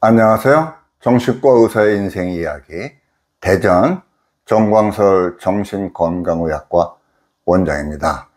안녕하세요. 정신과 의사의 인생 이야기 대전 정광설 정신건강의학과 원장입니다.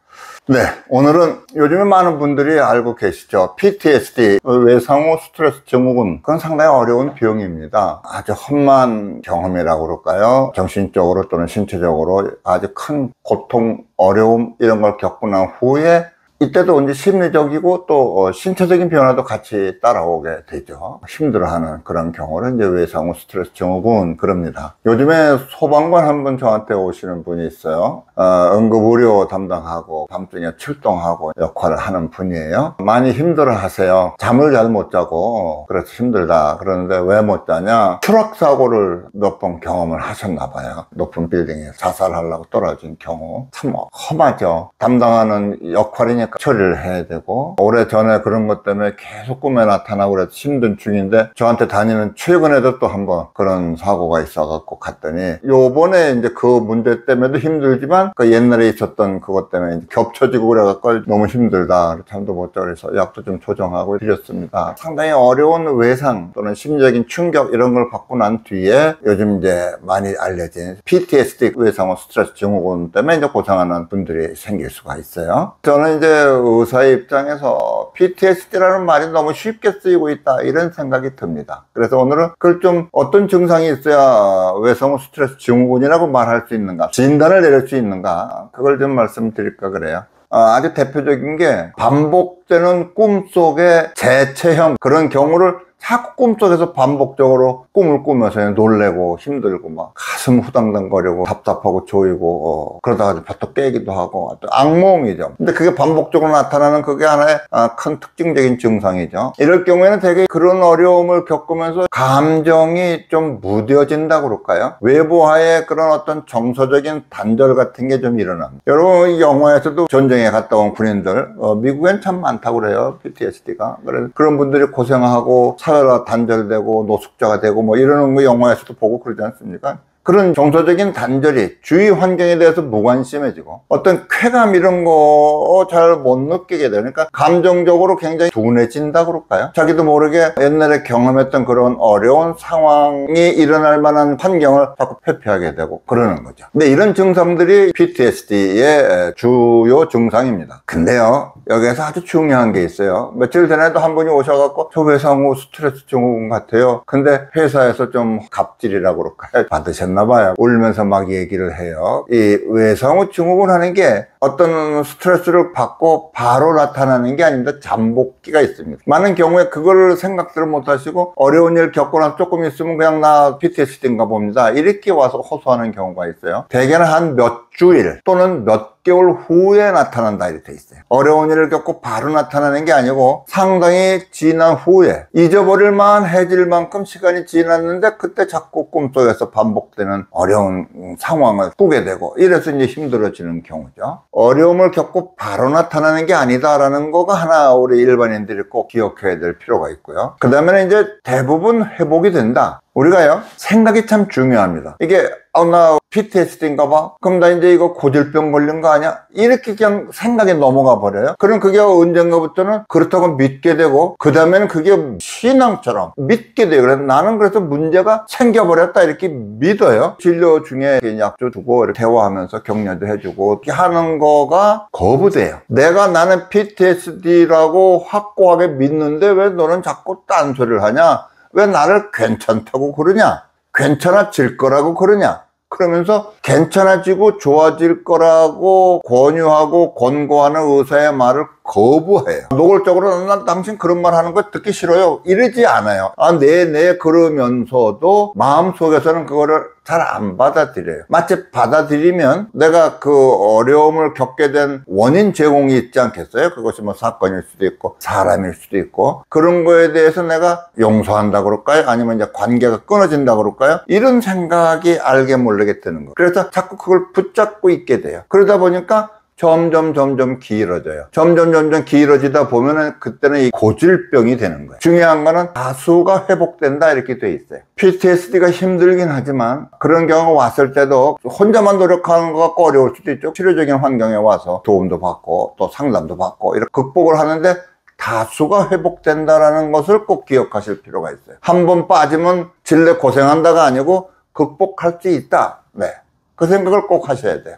네, 오늘은 요즘에 많은 분들이 알고 계시죠. PTSD, 외상후 스트레스 증후군. 그건 상당히 어려운 병입니다. 아주 험한 경험이라고 그럴까요? 정신적으로 또는 신체적으로 아주 큰 고통, 어려움 이런 걸 겪고 난 후에 이때도 이제 심리적이고 또 신체적인 변화도 같이 따라오게 되죠. 힘들어하는 그런 경우를 이제 외상후 스트레스 증후군 그럽니다. 요즘에 소방관 한 분 저한테 오시는 분이 있어요. 응급의료 담당하고 밤중에 출동하고 역할을 하는 분이에요. 많이 힘들어 하세요. 잠을 잘 못 자고 그래서 힘들다. 그러는데 왜 못 자냐? 추락사고를 몇 번 경험을 하셨나 봐요. 높은 빌딩에 자살하려고 떨어진 경우. 참 험하죠. 담당하는 역할이니까 처리를 해야 되고, 오래전에 그런 것 때문에 계속 꿈에 나타나고 그래서 힘든 중인데, 저한테 다니는 최근에도 또 한번 그런 사고가 있어갖고 갔더니, 요번에 이제 그 문제 때문에도 힘들지만 그 옛날에 있었던 그것 때문에 이제 겹쳐지고 그래갖고 너무 힘들다, 잠도 못 자, 그래서 약도 좀 조정하고 드렸습니다. 상당히 어려운 외상 또는 심리적인 충격 이런 걸 받고 난 뒤에 요즘 이제 많이 알려진 PTSD, 외상후 스트레스 증후군 때문에 이제 고생하는 분들이 생길 수가 있어요. 저는 이제 의사의 입장에서 PTSD라는 말이 너무 쉽게 쓰이고 있다 이런 생각이 듭니다. 그래서 오늘은 그걸 좀 어떤 증상이 있어야 외상후 스트레스 증후군이라고 말할 수 있는가, 진단을 내릴 수 있는가, 그걸 좀 말씀드릴까 그래요. 아주 대표적인 게 반복되는 꿈속의 재체형, 그런 경우를 자꾸 꿈속에서 반복적으로 꿈을 꾸면서 놀래고 힘들고 막 가슴 후당당거리고 답답하고 조이고 그러다가 또 깨기도 하고 또 악몽이죠. 근데 그게 반복적으로 나타나는 그게 하나의 큰 특징적인 증상이죠. 이럴 경우에는 되게 그런 어려움을 겪으면서 감정이 좀 무뎌진다고 그럴까요? 외부와의 그런 어떤 정서적인 단절 같은 게 좀 일어납니다. 여러분 이 영화에서도 전쟁에 갔다 온 군인들 미국엔 참 많다고 그래요. PTSD가. 그래서 그런 분들이 고생하고 사회가 단절되고 노숙자가 되고 뭐 이러는 거 영화에서도 보고 그러지 않습니까? 그런 정서적인 단절이 주위 환경에 대해서 무관심해지고 어떤 쾌감 이런 거 잘 못 느끼게 돼요. 그러니까 감정적으로 굉장히 둔해진다 그럴까요? 자기도 모르게 옛날에 경험했던 그런 어려운 상황이 일어날 만한 환경을 자꾸 회피하게 되고 그러는 거죠. 근데 이런 증상들이 PTSD의 주요 증상입니다. 근데요, 여기에서 아주 중요한 게 있어요. 며칠 전에도 한 분이 오셔갖고 저 외상후 스트레스 증후군 같아요. 근데 회사에서 좀 갑질이라고 그럴까요? 받으셨나봐요. 울면서 막 얘기를 해요. 이 외상후 증후군 하는 게 어떤 스트레스를 받고 바로 나타나는 게 아닙니다. 잠복기가 있습니다. 많은 경우에 그걸 생각들을 못 하시고 어려운 일 겪고 나서 조금 있으면 그냥 나 PTSD인가 봅니다. 이렇게 와서 호소하는 경우가 있어요. 대개는 한 몇 주일 또는 몇 개월 후에 나타난다 이렇게 돼 있어요. 어려운 일을 겪고 바로 나타나는 게 아니고 상당히 지난 후에 잊어버릴 만해질 만큼 시간이 지났는데 그때 자꾸 꿈속에서 반복되는 어려운 상황을 꾸게 되고 이래서 이제 힘들어지는 경우죠. 어려움을 겪고 바로 나타나는 게 아니다라는 거가 하나 우리 일반인들이 꼭 기억해야 될 필요가 있고요. 그 다음에는 이제 대부분 회복이 된다. 우리가요, 생각이 참 중요합니다. 이게 나 PTSD인가 봐? 그럼 나 이제 이거 고질병 걸린 거 아니야? 이렇게 그냥 생각에 넘어가 버려요. 그럼 그게 언젠가부터는 그렇다고 믿게 되고 그 다음에는 그게 신앙처럼 믿게 돼요. 그래서 나는 그래서 문제가 생겨버렸다 이렇게 믿어요. 진료 중에 약도 주고 이렇게 대화하면서 격려도 해주고 이렇게 하는 거가 거부돼요. 나는 PTSD라고 확고하게 믿는데 왜 너는 자꾸 딴소리를 하냐? 왜 나를 괜찮다고 그러냐? 괜찮아질 거라고 그러냐? 그러면서 괜찮아지고 좋아질 거라고 권유하고 권고하는 의사의 말을 거부해요. 노골적으로 난 당신 그런 말 하는 거 듣기 싫어요 이러지 않아요. 네 그러면서도 마음속에서는 그거를 잘 안 받아들여요. 마치 받아들이면 내가 그 어려움을 겪게 된 원인 제공이 있지 않겠어요? 그것이 뭐 사건일 수도 있고 사람일 수도 있고 그런 거에 대해서 내가 용서한다 그럴까요? 아니면 이제 관계가 끊어진다 그럴까요? 이런 생각이 알게 모르게 드는 거예요. 그래서 자꾸 그걸 붙잡고 있게 돼요. 그러다 보니까 점점 길어져요. 점점 길어지다 보면은 그때는 이 고질병이 되는 거예요. 중요한 거는 다수가 회복된다 이렇게 돼 있어요. PTSD가 힘들긴 하지만 그런 경우가 왔을 때도 혼자만 노력하는 것 같고 어려울 수도 있죠. 치료적인 환경에 와서 도움도 받고 또 상담도 받고 이렇게 극복을 하는데 다수가 회복된다는 것을 꼭 기억하실 필요가 있어요. 한 번 빠지면 질레 고생한다가 아니고 극복할 수 있다. 네, 그 생각을 꼭 하셔야 돼요.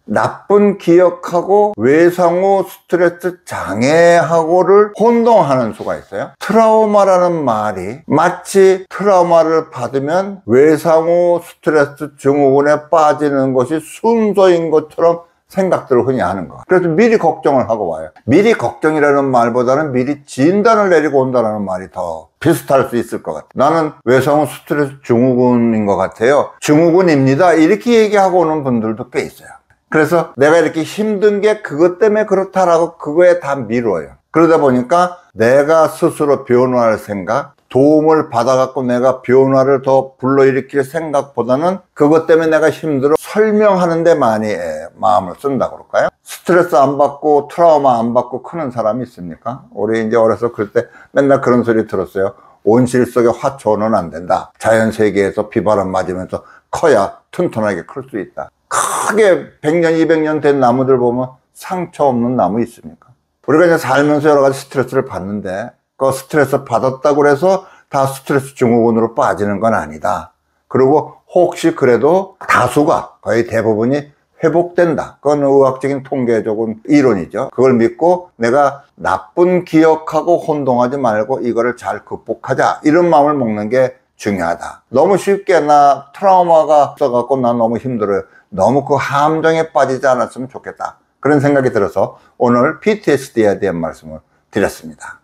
나쁜 기억하고 외상후 스트레스 장애하고를 혼동하는 수가 있어요. 트라우마라는 말이 마치 트라우마를 받으면 외상후 스트레스 증후군에 빠지는 것이 순서인 것처럼 생각들을 흔히 하는 거. 그래서 미리 걱정을 하고 와요. 미리 걱정이라는 말보다는 미리 진단을 내리고 온다는 말이 더 비슷할 수 있을 것 같아요. 나는 외상후 스트레스 증후군인 것 같아요. 증후군입니다. 이렇게 얘기하고 오는 분들도 꽤 있어요. 그래서 내가 이렇게 힘든 게 그것 때문에 그렇다라고 그거에 다 미뤄요. 그러다 보니까 내가 스스로 변화할 생각, 도움을 받아갖고 내가 변화를 더 불러일으킬 생각보다는 그것 때문에 내가 힘들어 설명하는 데 많이 마음을 쓴다고 그럴까요? 스트레스 안 받고 트라우마 안 받고 크는 사람이 있습니까? 우리 이제 어려서 그럴 때 맨날 그런 소리 들었어요. 온실 속에 화초는 안 된다. 자연 세계에서 비바람 맞으면서 커야 튼튼하게 클 수 있다. 크게 100년, 200년 된 나무들 보면 상처 없는 나무 있습니까? 우리가 이제 살면서 여러 가지 스트레스를 받는데 그 스트레스 받았다고 해서 다 스트레스 증후군으로 빠지는 건 아니다. 그리고 혹시 그래도 다수가 거의 대부분이 회복된다. 그건 의학적인 통계적인 이론이죠. 그걸 믿고 내가 나쁜 기억하고 혼동하지 말고 이거를 잘 극복하자. 이런 마음을 먹는 게 중요하다. 너무 쉽게 나 트라우마가 있어갖고 나 너무 힘들어요. 너무 그 함정에 빠지지 않았으면 좋겠다. 그런 생각이 들어서 오늘 PTSD에 대한 말씀을 드렸습니다.